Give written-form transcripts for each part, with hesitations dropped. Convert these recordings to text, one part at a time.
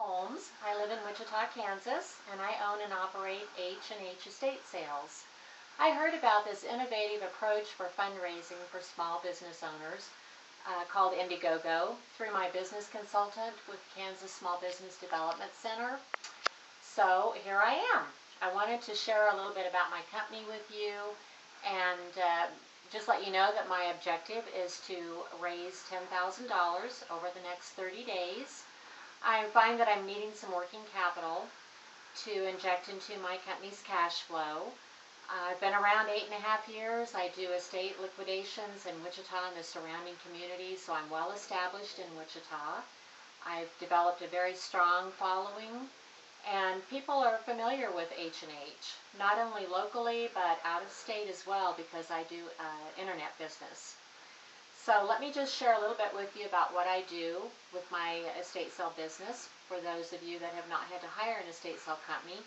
Holmes. I live in Wichita, Kansas, and I own and operate H&H Estate Sales. I heard about this innovative approach for fundraising for small business owners called Indiegogo through my business consultant with Kansas Small Business Development Center. So here I am. I wanted to share a little bit about my company with you and just let you know that my objective is to raise $10,000 over the next 30 days. I find that I'm needing some working capital to inject into my company's cash flow. I've been around 8.5 years. I do estate liquidations in Wichita and the surrounding community, so I'm well established in Wichita. I've developed a very strong following, and people are familiar with H&H, not only locally but out of state as well, because I do internet business. So let me just share a little bit with you about what I do with my estate sale business. For those of you that have not had to hire an estate sale company,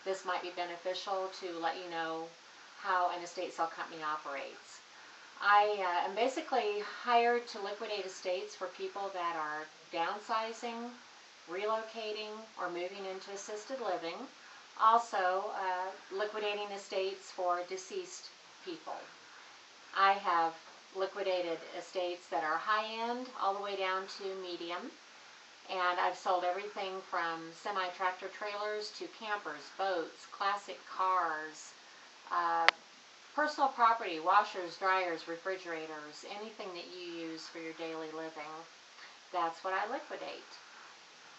this might be beneficial to let you know how an estate sale company operates. I am basically hired to liquidate estates for people that are downsizing, relocating, or moving into assisted living. Also, liquidating estates for deceased people. I have liquidated estates that are high-end all the way down to medium, and I've sold everything from semi-tractor trailers to campers, boats, classic cars, personal property, washers, dryers, refrigerators, anything that you use for your daily living. That's what I liquidate.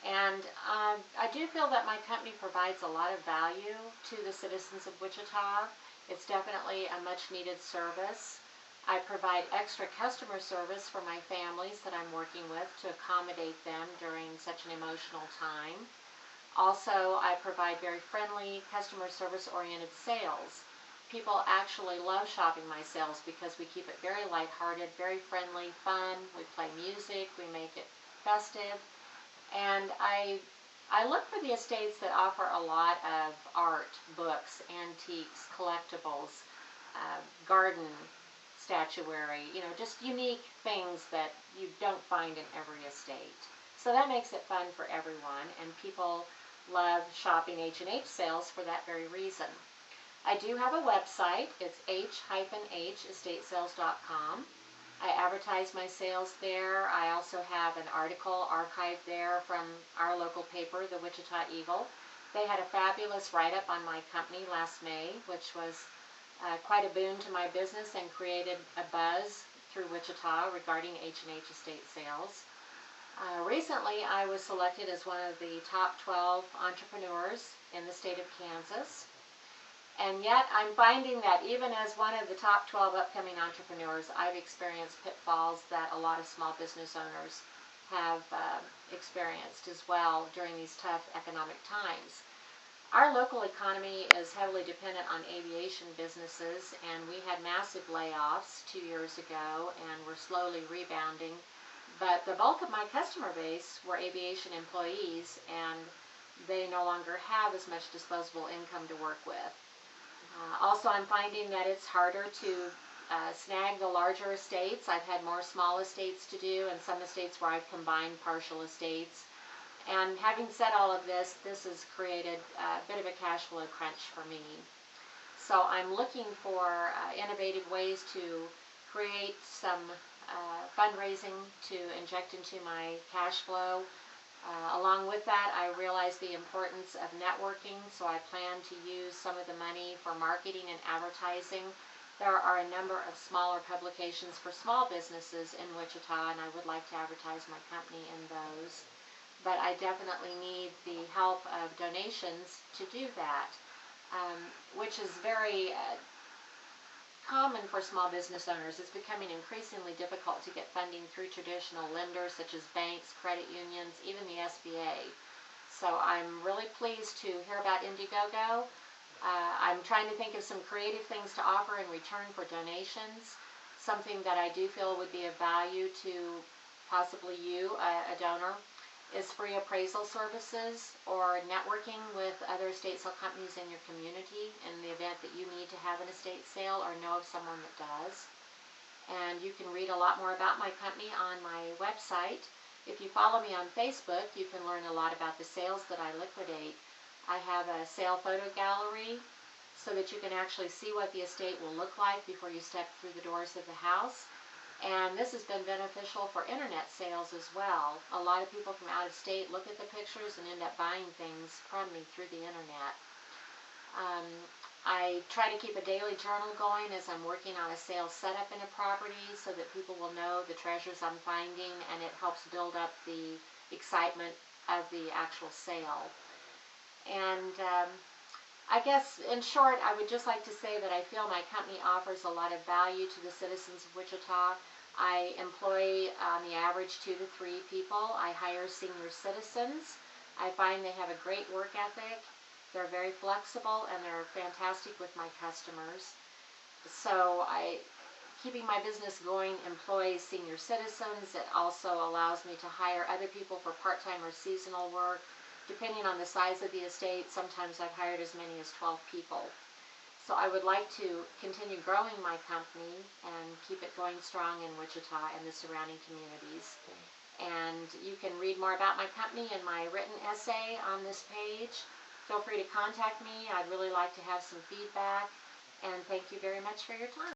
And I do feel that my company provides a lot of value to the citizens of Wichita. It's definitely a much-needed service. I provide extra customer service for my families that I'm working with to accommodate them during such an emotional time. Also, I provide very friendly, customer service-oriented sales. People actually love shopping my sales because we keep it very lighthearted, very friendly, fun. We play music, we make it festive. And I look for the estates that offer a lot of art, books, antiques, collectibles, garden statuary, just unique things that you don't find in every estate. So that makes it fun for everyone, and people love shopping H&H sales for that very reason. I do have a website. It's h-estatesales.com. I advertise my sales there. I also have an article archived there from our local paper, the Wichita Eagle. They had a fabulous write-up on my company last May, which was quite a boon to my business and created a buzz through Wichita regarding H&H estate sales. Recently, I was selected as one of the top 12 entrepreneurs in the state of Kansas. And yet, I'm finding that even as one of the top 12 upcoming entrepreneurs, I've experienced pitfalls that a lot of small business owners have experienced as well during these tough economic times. Our local economy is heavily dependent on aviation businesses, and we had massive layoffs 2 years ago, and we're slowly rebounding. But the bulk of my customer base were aviation employees, and they no longer have as much disposable income to work with. Also, I'm finding that it's harder to snag the larger estates. I've had more small estates to do, and some estates where I've combined partial estates. And having said all of this, this has created a bit of a cash flow crunch for me. So I'm looking for innovative ways to create some fundraising to inject into my cash flow. Along with that, I realize the importance of networking, so I plan to use some of the money for marketing and advertising. There are a number of smaller publications for small businesses in Wichita, and I would like to advertise my company in those. But I definitely need the help of donations to do that, which is very common for small business owners. It's becoming increasingly difficult to get funding through traditional lenders such as banks, credit unions, even the SBA. So I'm really pleased to hear about Indiegogo. I'm trying to think of some creative things to offer in return for donations, something that I do feel would be of value to possibly you, a donor, is free appraisal services or networking with other estate sale companies in your community in the event that you need to have an estate sale or know of someone that does. And you can read a lot more about my company on my website. If you follow me on Facebook, you can learn a lot about the sales that I liquidate. I have a sale photo gallery so that you can actually see what the estate will look like before you step through the doors of the house. And this has been beneficial for internet sales as well. A lot of people from out of state look at the pictures and end up buying things from me through the internet. I try to keep a daily journal going as I'm working on a sales setup in a property so that people will know the treasures I'm finding, and it helps build up the excitement of the actual sale. And I guess, in short, I would just like to say that I feel my company offers a lot of value to the citizens of Wichita. I employ, on the average, 2 to 3 people. I hire senior citizens. I find they have a great work ethic. They're very flexible, and they're fantastic with my customers. So keeping my business going employs senior citizens. It also allows me to hire other people for part-time or seasonal work. Depending on the size of the estate, sometimes I've hired as many as 12 people. So I would like to continue growing my company and keep it going strong in Wichita and the surrounding communities. And you can read more about my company in my written essay on this page. Feel free to contact me. I'd really like to have some feedback. And thank you very much for your time.